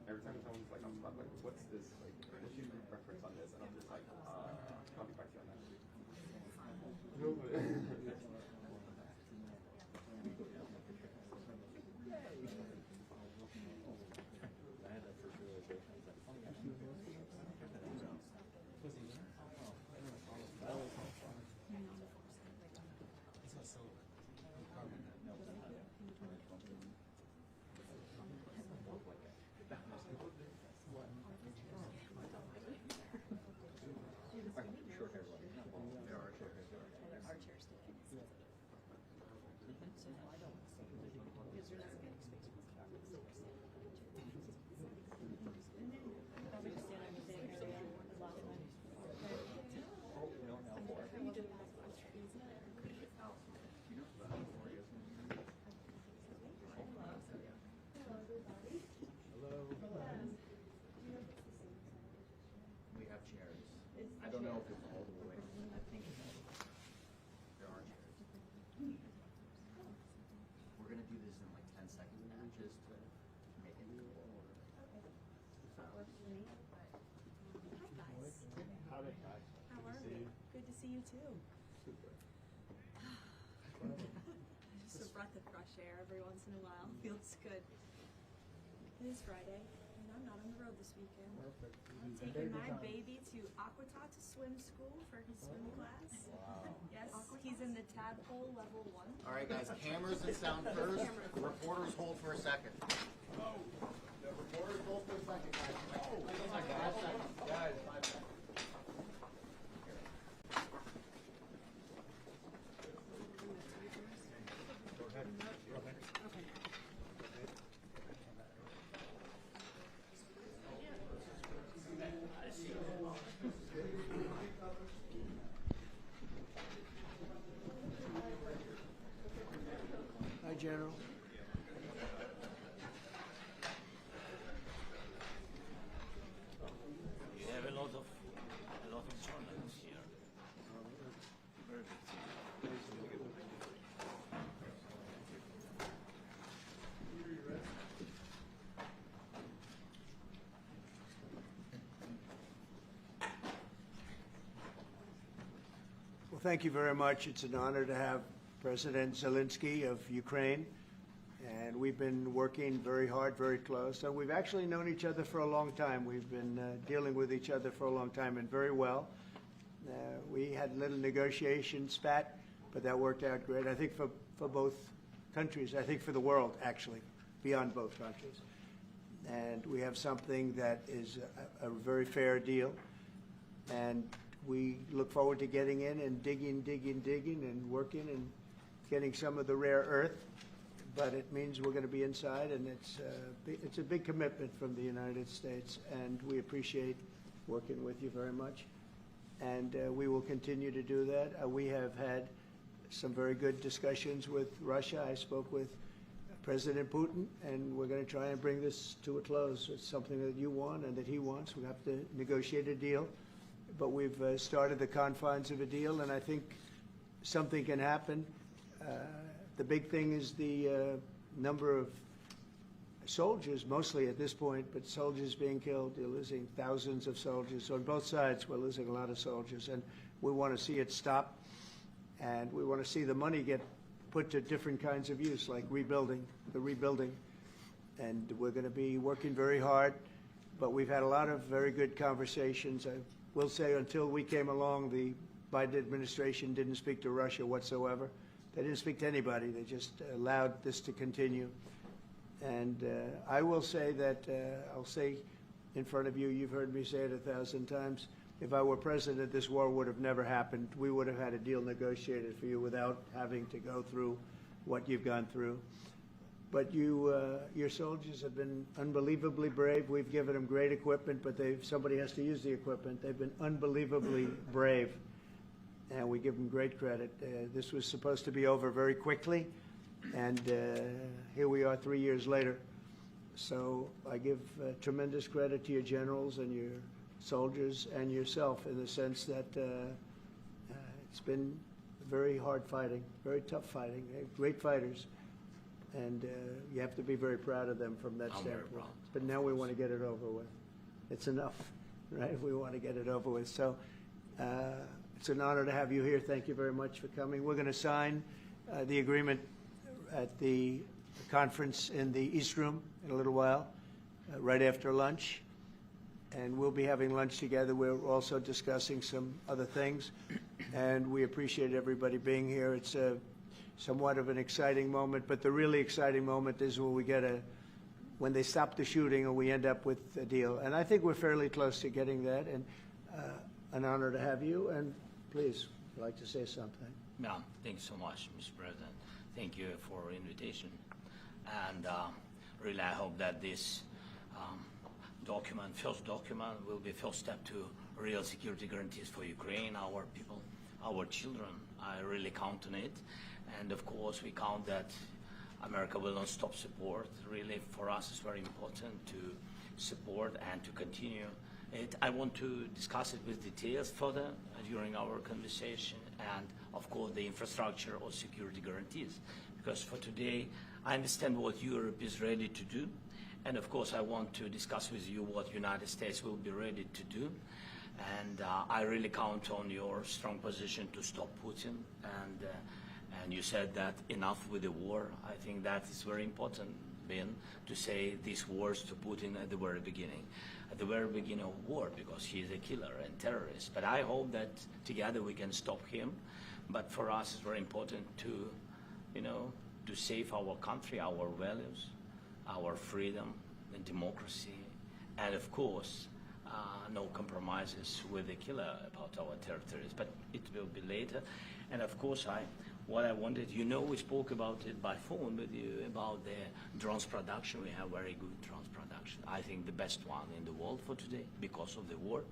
Every time someone's like on spot, like, what's this, like, what's your preference on this? And I'm just like, I'll be back to you on that. chairs. I don't know if it's all the way. I think it's all the way. There are chairs. We're gonna do this in like 10 seconds, just to make it cool. That works for me. Hi guys. How are we? Good to see you too. Just a breath of fresh air every once in a while. Feels good. It is Friday, and I'm not on the road this weekend. Perfect. I'm taking my baby to Aquatata swim school for his swim class. Wow. Yes, he's in the tadpole level 1. All right, guys, cameras and sound first. Reporters hold for a second. The reporters hold for a second, guys. Oh, 5 seconds. Guys, 5 seconds. Hi, General. You have a lot of journalists here. Very big team. Well, thank you very much. It's an honor to have President Zelensky of Ukraine, and we've been working very hard, very close. So we've actually known each other for a long time. We've been dealing with each other for a long time and very well. We had a little negotiation spat, but that worked out great. I think for both countries, I think for the world, actually, beyond both countries. And we have something that is a very fair deal. And we look forward to getting in and digging and working and getting some of the rare earth. But it means we're going to be inside, and it's a big commitment from the United States, and we appreciate working with you very much. And we will continue to do that. We have had some very good discussions with Russia. I spoke with President Putin, and we're going to try and bring this to a close. It's something that you want and that he wants. We have to negotiate a deal. But we've started the confines of a deal, and I think something can happen. The big thing is the number of soldiers, mostly at this point, but soldiers being killed. They're losing thousands of soldiers. On both sides, we're losing a lot of soldiers, and we want to see it stop, and we want to see the money get put to different kinds of use, like rebuilding. And we're going to be working very hard, but we've had a lot of very good conversations. I will say until we came along, the Biden administration didn't speak to Russia whatsoever. They didn't speak to anybody. They just allowed this to continue. And I will say that, I'll say in front of you, you've heard me say it 1,000 times, if I were president, this war would have never happened. We would have had a deal negotiated for you without having to go through what you've gone through. But your soldiers have been unbelievably brave. We've given them great equipment, but somebody has to use the equipment. They've been unbelievably brave, and we give them great credit. This was supposed to be over very quickly, and here we are 3 years later. So I give tremendous credit to your generals and your soldiers and yourself in the sense that it's been very hard fighting, very tough fighting, great fighters. And you have to be very proud of them from that standpoint. But now we want to get it over with. It's enough, right? We want to get it over with. So it's an honor to have you here. Thank you very much for coming. We're going to sign the agreement at the conference in the East Room in a little while, right after lunch. And we'll be having lunch together. We're also discussing some other things. And we appreciate everybody being here. It's somewhat of an exciting moment, but the really exciting moment is when they stop the shooting or we end up with a deal. And I think we're fairly close to getting that, and an honor to have you. And please, if you'd like to say something. Yeah, thank you so much, Mr. President. Thank you for the invitation. And really, I hope that this first document, will be first step to real security guarantees for Ukraine, our people, our children. I really count on it. And of course, we count that America will not stop support. Really, for us, it's very important to support and to continue I want to discuss it with details further during our conversation, and of course the infrastructure or security guarantees. Because for today, I understand what Europe is ready to do, and of course I want to discuss with you what United States will be ready to do. And I really count on your strong position to stop Putin. And you said that enough with the war. I think that is very important, Ben, to say these words to Putin at the very beginning of war, because he is a killer and terrorist. But I hope that together we can stop him. But for us, it's very important to, to save our country, our values, our freedom and democracy, and of course, no compromises with the killer about our territories. But it will be later. And of course, what I wanted, we spoke about it by phone with you about the drones production. We have very good drones production. I think the best one in the world for today because of the war.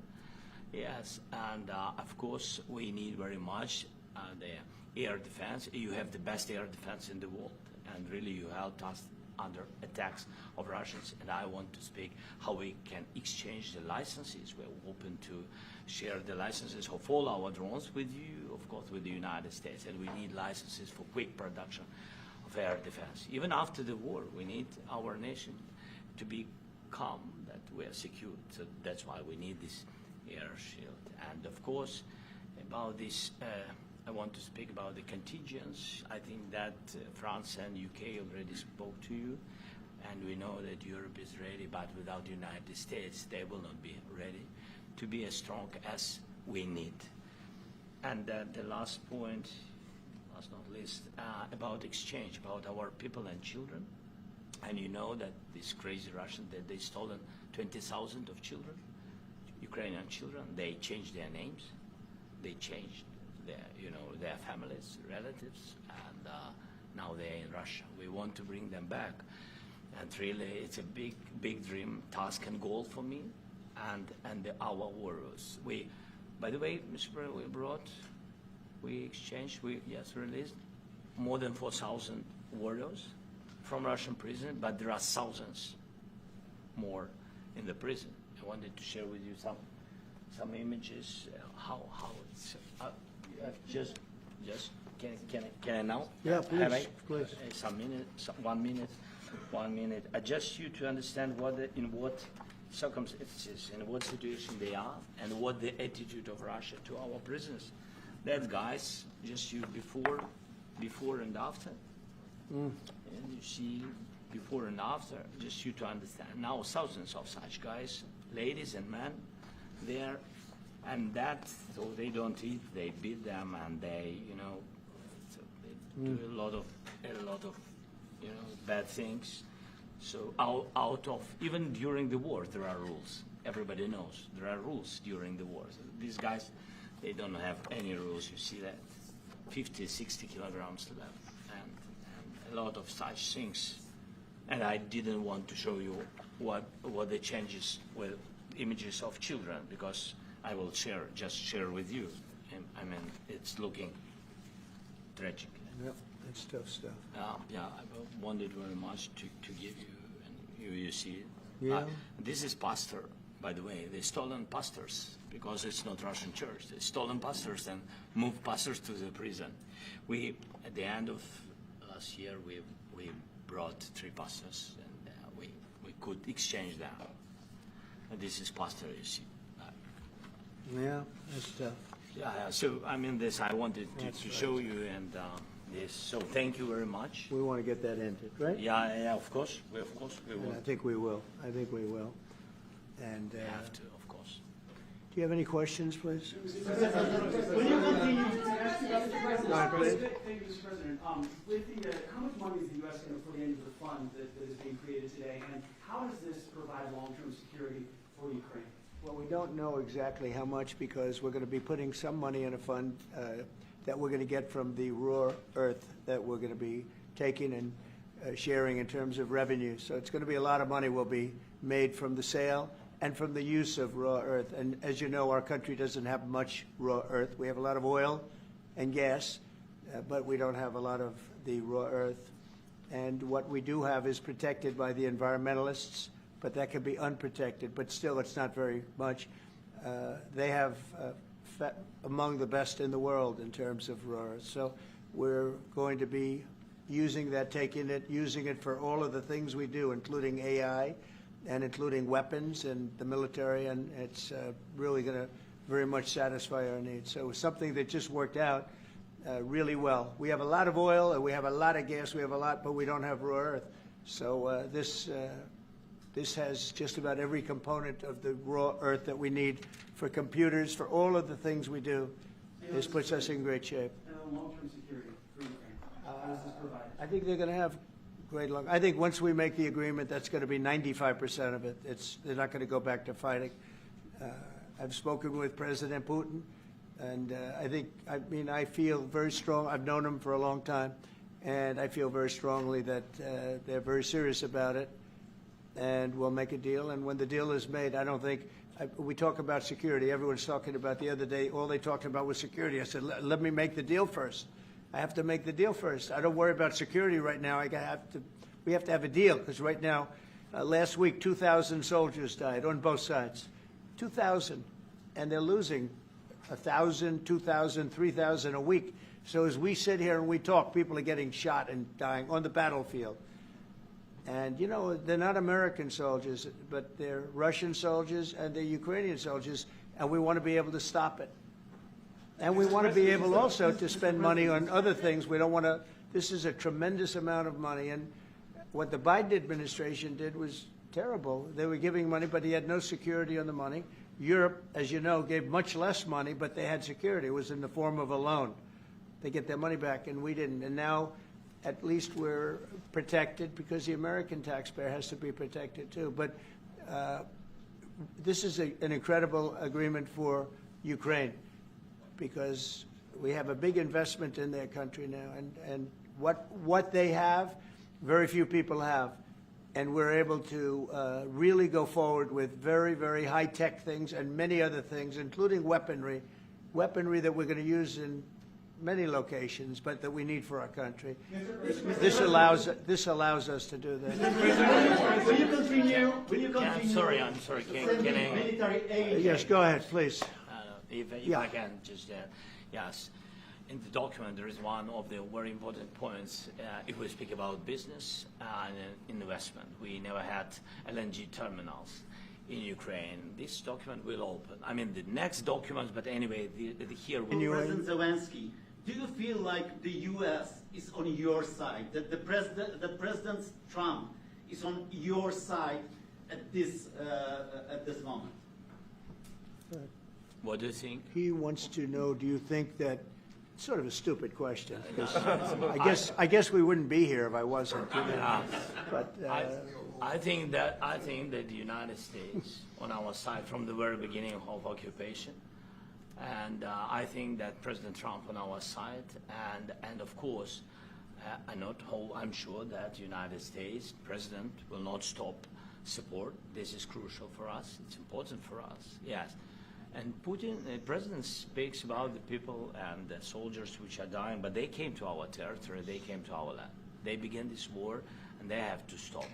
Yes, and of course we need very much the air defense. You have the best air defense in the world, and really you helped us under attacks of Russians. And I want to speak how we can exchange the licenses. We're open to share the licenses of all our drones with you, of course, with the United States. And we need licenses for quick production of air defense. Even after the war, we need our nation to be calm, that we are secure. So that's why we need this air shield. And of course, about this, I want to speak about the contingents. I think that France and UK already spoke to you, and we know that Europe is ready, but without the United States, they will not be ready to be as strong as we need. And the last point, last not least, about exchange, about our people and children. And you know that these crazy Russians, that they stolen 20,000 of children, Ukrainian children. They changed their names, they changed their families, relatives, and now they're in Russia. We want to bring them back, and really it's a big dream, task, and goal for me, and our warriors. By the way, Mr. President, we released more than 4,000 warriors from Russian prison, but there are thousands more in the prison. I wanted to share with you some images, how it's. Just can I now? Yeah, please. Have I? Please. 1 minute. I just you to understand in what circumstances, in what situation they are, and what the attitude of Russia to our prisoners. That guys, just you before and after. And you see before and after, just you to understand. Now thousands of such guys, ladies and men, there. And so they don't eat, they beat them, and they, so they do a lot of, bad things. So out of, even during the war, there are rules. Everybody knows there are rules during the war. So these guys, they don't have any rules. You see that, 50, 60 kilograms left, and a lot of such things. And I didn't want to show you what the changes with images of children, because I will just share with you. And, I mean, it's looking tragic. Yep, it's tough stuff. Yeah, I wanted very much to give you, and you see it. Yeah. This is pastor, by the way. They stolen pastors, because it's not Russian church. They stolen pastors and moved pastors to the prison. At the end of last year, we brought 3 pastors, and we could exchange them. And this is pastor, you see. Yeah, that's tough. Yeah. So I mean, I wanted to show you, and this. So thank you very much. We want to get that ended, right? Yeah. Of course, we will. And I think we will. And we have to, of course. Do you have any questions, please? When you continue to ask about the president, Go ahead, please. thank you, Mr. President. With how much money is the U.S. going to put into the fund that is being created today, and how does this provide long-term security for Ukraine? Well, we don't know exactly how much, because we're going to be putting some money in a fund that we're going to get from the raw earth that we're going to be taking and sharing in terms of revenue. So it's going to be a lot of money will be made from the sale and from the use of raw earth. And as you know, our country doesn't have much raw earth. We have a lot of oil and gas, but we don't have a lot of the raw earth. And what we do have is protected by the environmentalists, but that could be unprotected. But still, it's not very much. They have among the best in the world in terms of ROAR. So we're going to be using that, using it for all of the things we do, including AI and including weapons and the military, and it's really going to very much satisfy our needs. So it's something that just worked out really well. We have a lot of oil and we have a lot of gas, we have a lot, but we don't have raw earth. So this has just about every component of the raw earth that we need for computers, for all of the things we do. This puts us in great shape. And long-term security for Ukraine. How does this provide? I think they're going to have great luck. I think once we make the agreement, that's going to be 95% of it. They're not going to go back to fighting. I've spoken with President Putin, and I feel very strong. I've known him for a long time, and I feel very strongly that they're very serious about it, and we'll make a deal. And when the deal is made, I don't think we talk about security. Everyone's talking about the other day. All they talked about was security. I said, let me make the deal first. I have to make the deal first. I don't worry about security right now. We have to have a deal, because right now, last week, 2,000 soldiers died on both sides. 2,000, and they're losing 1,000, 2,000, 3,000 a week. So as we sit here and we talk, people are getting shot and dying on the battlefield. And, you know, they're not American soldiers, but they're Russian soldiers and they're Ukrainian soldiers, and we want to be able to stop it. And we want to be able also to spend money on other things. We don't want to – this is a tremendous amount of money. And what the Biden administration did was terrible. They were giving money, but he had no security on the money. Europe, as you know, gave much less money, but they had security. It was in the form of a loan. They get their money back, and we didn't. And now at least we're protected, because the American taxpayer has to be protected too. But this is an incredible agreement for Ukraine, because we have a big investment in their country now. And what they have, very few people have. And we're able to really go forward with very, very high-tech things and many other things, including weaponry that we're going to use in many locations, but that we need for our country. This allows us to do that. Will you continue? Yeah, I'm sorry. Can I? Military aid. Yes, go ahead, please. If I can just, yes. In the document, there is one of the very important points. If we speak about business and investment, we never had LNG terminals in Ukraine. This document will open. I mean, the next document, but anyway, here will. President Zelensky, do you feel like the U.S. is on your side? That the President Trump is on your side at this moment? What do you think? He wants to know, do you think that, sort of a stupid question, because I guess we wouldn't be here if I wasn't. But I think that the United States on our side from the very beginning of occupation, and I think that President Trump on our side, and of course, I'm sure that the United States President will not stop support. This is crucial for us. It's important for us. Yes. And Putin, the president, speaks about the people and the soldiers which are dying, but they came to our territory, they came to our land. They began this war, and they have to stop.